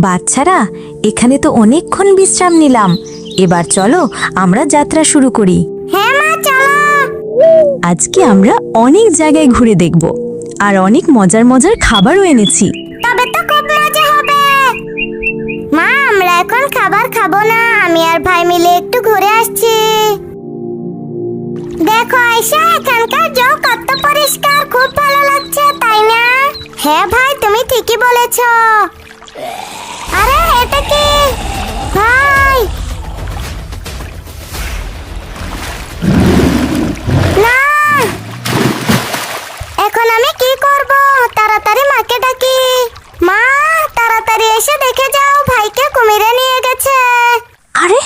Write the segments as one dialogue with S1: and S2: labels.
S1: বাচ্চারা, এখানে তো অনেকক্ষণ বিশ্রাম নিলাম, এবার চলো আমরা যাত্রা শুরু করি।
S2: হ্যাঁ মা, চলো।
S1: আজকে আমরা অনেক জায়গায় ঘুরে দেখব, আর অনেক মজার মজার খাবারও এনেছি।
S2: তবে তো খুব মজা হবে। মা, আমরা এখন খাবার খাবো না, আমি আর ভাই মিলে একটু ঘুরে আসছি। দেখো আয়শা, এখানকার জল কত পরিষ্কার, খুব ভালো লাগছে, তাই না? হ্যাঁ ভাই, তুমি ঠিকই বলেছ। আরে এটা কি ভাই? না, এখন আমি কি করব? তাড়াতাড়ি মাকে ডাকি। মা, তাড়াতাড়ি এসে দেখে যাও, ভাইকে কুমিরে নিয়ে গেছে।
S1: আরে,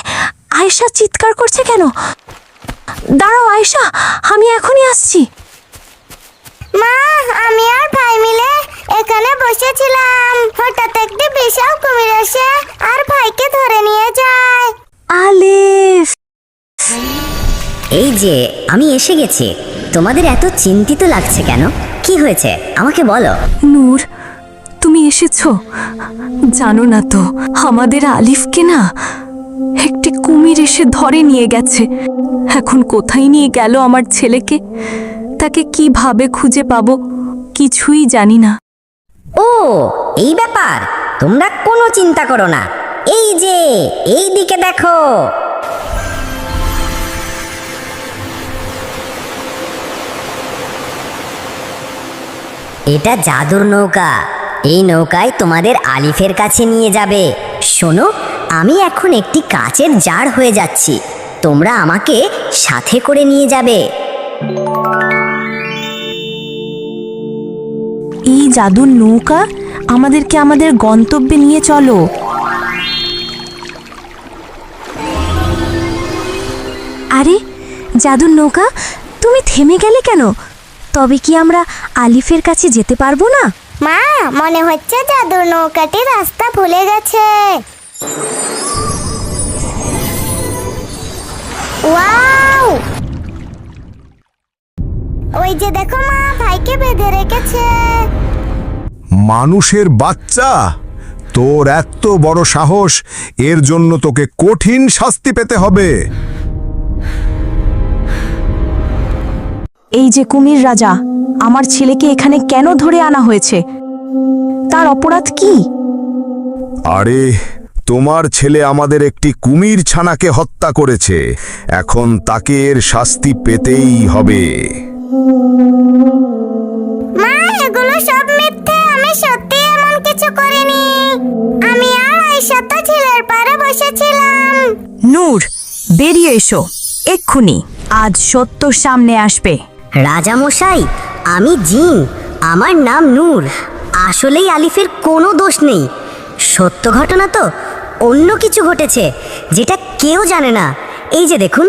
S1: আয়েশা চিৎকার করছে কেন? দাঁড়াও আয়েশা, আমি এখনই আসছি।
S2: মা, আমি আর ভাই মিলে এখানে বসেছিলাম, হঠাৎ একটি বিশাল কুমির এসে আর ভাইকে ধরে নিয়ে যায়।
S1: আলিফ,
S3: এই যে আমি এসে গেছি। তোমাদের এত চিন্তিত লাগছে কেন? কি হয়েছে আমাকে বলো।
S1: নূর, তুমি এসেছো? জানো না তো, আমাদের আলিফকে না একটি কুমির এসে ধরে নিয়ে গেছে। এখন কোথায় নিয়ে গেল আমার ছেলেকে, তাকে কিভাবে খুঁজে পাবো কিছুই জানি না।
S3: ও, এই ব্যাপার। তোমরা কোনো চিন্তা করো না, এই যে এই দিকে দেখো। এটা জাদুর নৌকা। এই নৌকায় তোমাদের আলিফের কাছে নিয়ে যাবে। শোনো, আমি এখন একটি কাচের জার হয়ে যাচ্ছি, তোমরা আমাকে সাথে করে নিয়ে যাবে।
S1: এই জাদুর নৌকা আমাদেরকে আমাদের গন্তব্যে নিয়ে চলো। আরে জাদুর নৌকা, তুমি থেমে গেলে কেন? তবে কি আমরা আলিফের কাছে যেতে পারবো না?
S2: মা, মনে হচ্ছে জাদুর নৌকাটি রাস্তা ভুলে গেছে। ওয়াও! ওই যে দেখো মা, ভাইকে বেঁধে রেখেছে।
S4: মানুষের বাচ্চা, তোর এত বড় সাহস! এর জন্য তোকে কঠিন শাস্তি পেতে হবে।
S1: এই যে কুমির রাজা, আমার ছেলেকে এখানে কেন ধরে আনা হয়েছে? তার অপরাধ কি?
S4: আরে, তোমার ছেলে আমাদের একটি কুমির ছানাকে হত্যা করেছে, এখন তাকে এর শাস্তি পেতেই হবে।
S2: মা, এগুলো সব মিথ্যে, আমি সত্যি এমন কিছু করিনি। আমি আর আয়েশা তো ঝিলের পাড়ে বসেছিলাম।
S1: নূর, বেরিয়ে এসো এক্ষুনি, আজ সত্য সামনে আসবে।
S3: রাজামশাই, আমি জিন, আমার নাম নূর। আসলেই আলিফের কোনো দোষ নেই। সত্য ঘটনা তো অন্য কিছু ঘটেছে, যেটা কেউ জানে না। এই যে দেখুন,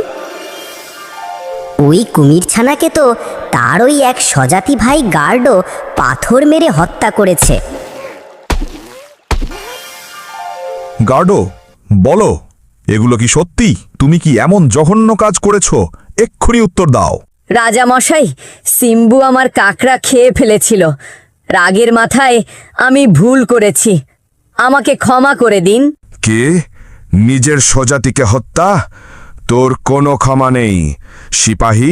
S3: ওই কুমির ছানাকে তো তার ওই এক স্বজাতি ভাই গার্ডও পাথর মেরে হত্যা করেছে।
S4: গার্ডো, বলো, এগুলো কি সত্যি? তুমি কি এমন জঘন্য কাজ করেছো? এক্ষুনি উত্তর দাও।
S5: রাজামশাই, সিম্বু আমার কাকড়া খেয়ে ফেলেছিল। রাগের মাথায় আমি ভুল করেছি, আমাকে ক্ষমা করে দিন।
S4: কে? নিজের স্বজাতিকে হত্যা? তোর কোনো ক্ষমা নেই। সিপাহী,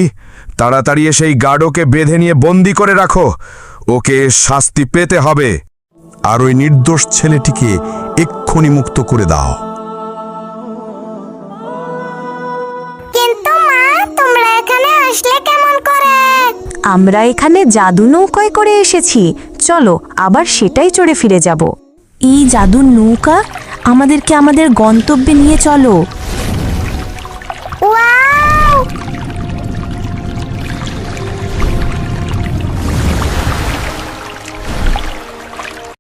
S4: তাড়াতাড়ি সেই গার্ডোকে বেঁধে নিয়ে বন্দি করে রাখো, ওকে শাস্তি পেতে হবে। আর ওই নির্দোষ ছেলেটিকে এক্ষুনি মুক্ত করে দাও।
S2: কিন্তু মা, তোমরা এখানে আসলে কেমন করে?
S1: আমরা এখানে জাদু নৌকায় করে এসেছি, চলো আবার সেটাই চড়ে ফিরে যাব। এই জাদুর নৌকা আমাদেরকে আমাদের গন্তব্যে নিয়ে চলো।
S2: ওয়া!